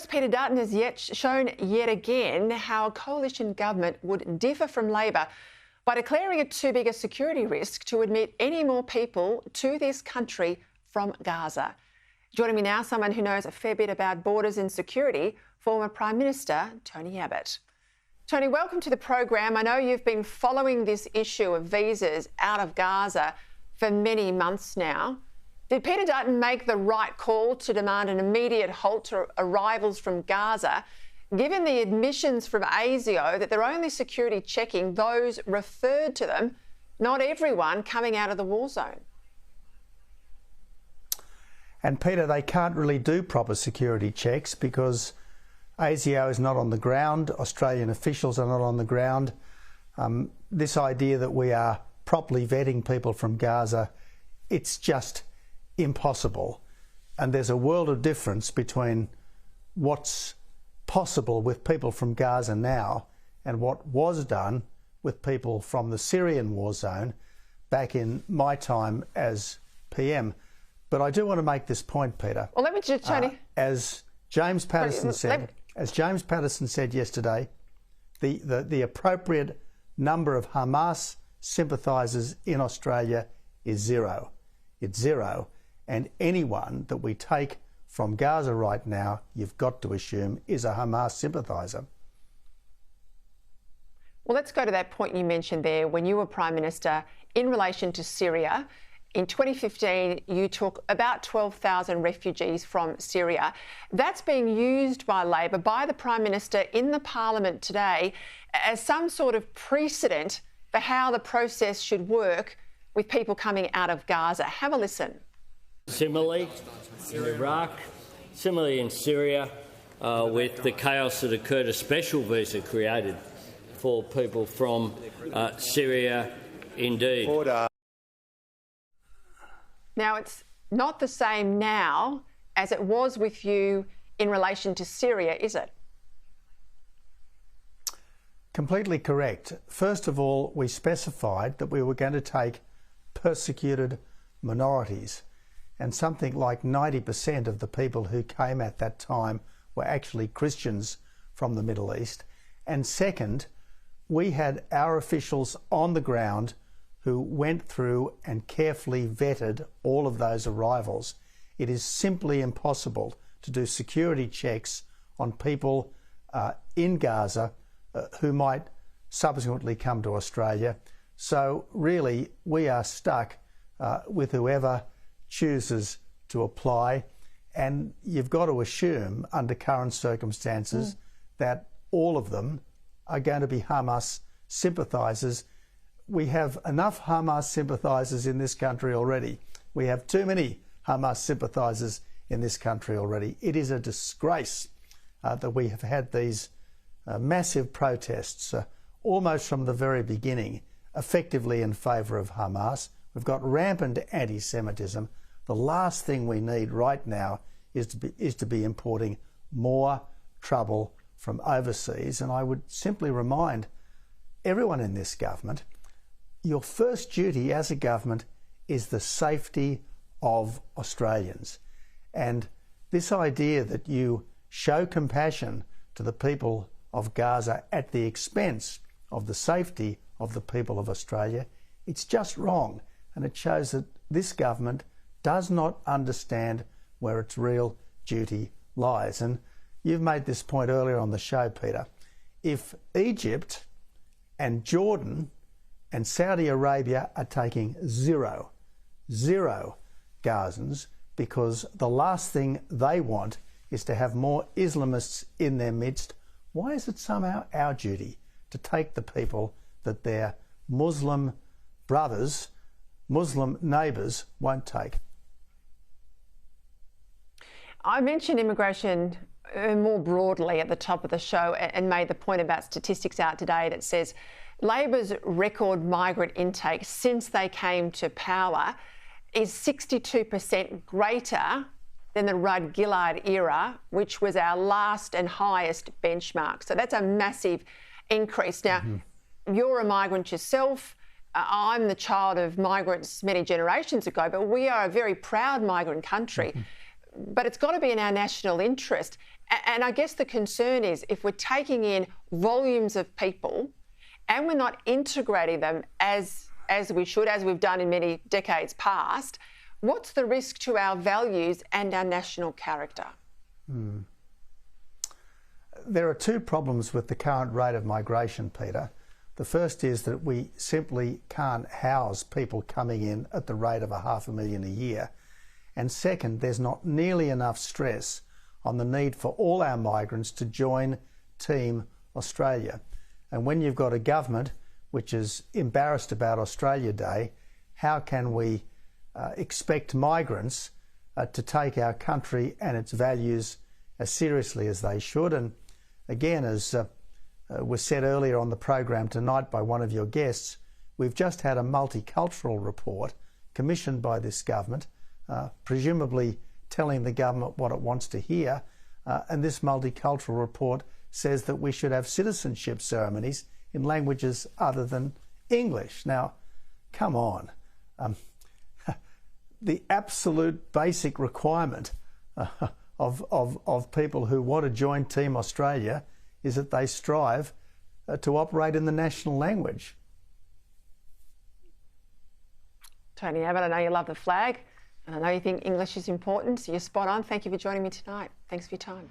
Peter Dutton has shown yet again how a coalition government would differ from Labor by declaring it too big a security risk to admit any more people to this country from Gaza. Joining me now, someone who knows a fair bit about borders and security, former Prime Minister Tony Abbott. Tony, welcome to the program. I know you've been following this issue of visas out of Gaza for many months now. Did Peter Dutton make the right call to demand an immediate halt to arrivals from Gaza, given the admissions from ASIO that they're only security checking those referred to them, not everyone coming out of the war zone? And Peter, they can't really do proper security checks because ASIO is not on the ground, Australian officials are not on the ground. This idea that we are properly vetting people from Gaza, it's just impossible. And there's a world of difference between what's possible with people from Gaza now and what was done with people from the Syrian war zone back in my time as PM. But I do want to make this point, Peter. Well, let me just, Tony. As James Patterson said yesterday, the appropriate number of Hamas sympathisers in Australia is zero. It's zero. And anyone that we take from Gaza right now, you've got to assume, is a Hamas sympathiser. Well, let's go to that point you mentioned there when you were Prime Minister in relation to Syria. In 2015, you took about 12,000 refugees from Syria. That's being used by Labor, by the Prime Minister in the Parliament today as some sort of precedent for how the process should work with people coming out of Gaza. Have a listen. Similarly, in Iraq, similarly in Syria, with the chaos that occurred, a special visa created for people from Syria indeed. Now, it's not the same now as it was with you in relation to Syria, is it? Completely correct. First of all, we specified that we were going to take persecuted minorities, and something like 90% of the people who came at that time were actually Christians from the Middle East. And second, we had our officials on the ground who went through and carefully vetted all of those arrivals. It is simply impossible to do security checks on people in Gaza who might subsequently come to Australia. So really, we are stuck with whoever chooses to apply, and you've got to assume under current circumstances that all of them are going to be Hamas sympathisers. We have enough Hamas sympathisers in this country already. We have too many Hamas sympathisers in this country already. It is a disgrace that we have had these massive protests almost from the very beginning, effectively in favour of Hamas. We've got rampant anti-Semitism. The last thing we need right now is to be importing more trouble from overseas. And I would simply remind everyone in this government, your first duty as a government is the safety of Australians. And this idea that you show compassion to the people of Gaza at the expense of the safety of the people of Australia, it's just wrong. And it shows that this government does not understand where its real duty lies. And you've made this point earlier on the show, Peter. If Egypt and Jordan and Saudi Arabia are taking zero Gazans because the last thing they want is to have more Islamists in their midst, why is it somehow our duty to take the people that their Muslim brothers, Muslim neighbours won't take? I mentioned immigration more broadly at the top of the show and made the point about statistics out today that says Labor's record migrant intake since they came to power is 62% greater than the Rudd-Gillard era, which was our last and highest benchmark. So that's a massive increase. Now, you're a migrant yourself. I'm the child of migrants many generations ago, but we are a very proud migrant country. But it's got to be in our national interest. And I guess the concern is if we're taking in volumes of people and we're not integrating them as we should, as we've done in many decades past, what's the risk to our values and our national character? There are two problems with the current rate of migration, Peter. The first is that we simply can't house people coming in at the rate of 500,000 a year. And second, there's not nearly enough stress on the need for all our migrants to join Team Australia. And when you've got a government which is embarrassed about Australia Day, how can we expect migrants to take our country and its values as seriously as they should? And again, as was said earlier on the program tonight by one of your guests, we've just had a multicultural report commissioned by this government, presumably telling the government what it wants to hear. And this multicultural report says that we should have citizenship ceremonies in languages other than English. Now, come on. The absolute basic requirement of people who want to join Team Australia is that they strive to operate in the national language. Tony Abbott, I know you love the flag and I know you think English is important, so you're spot on. Thank you for joining me tonight. Thanks for your time.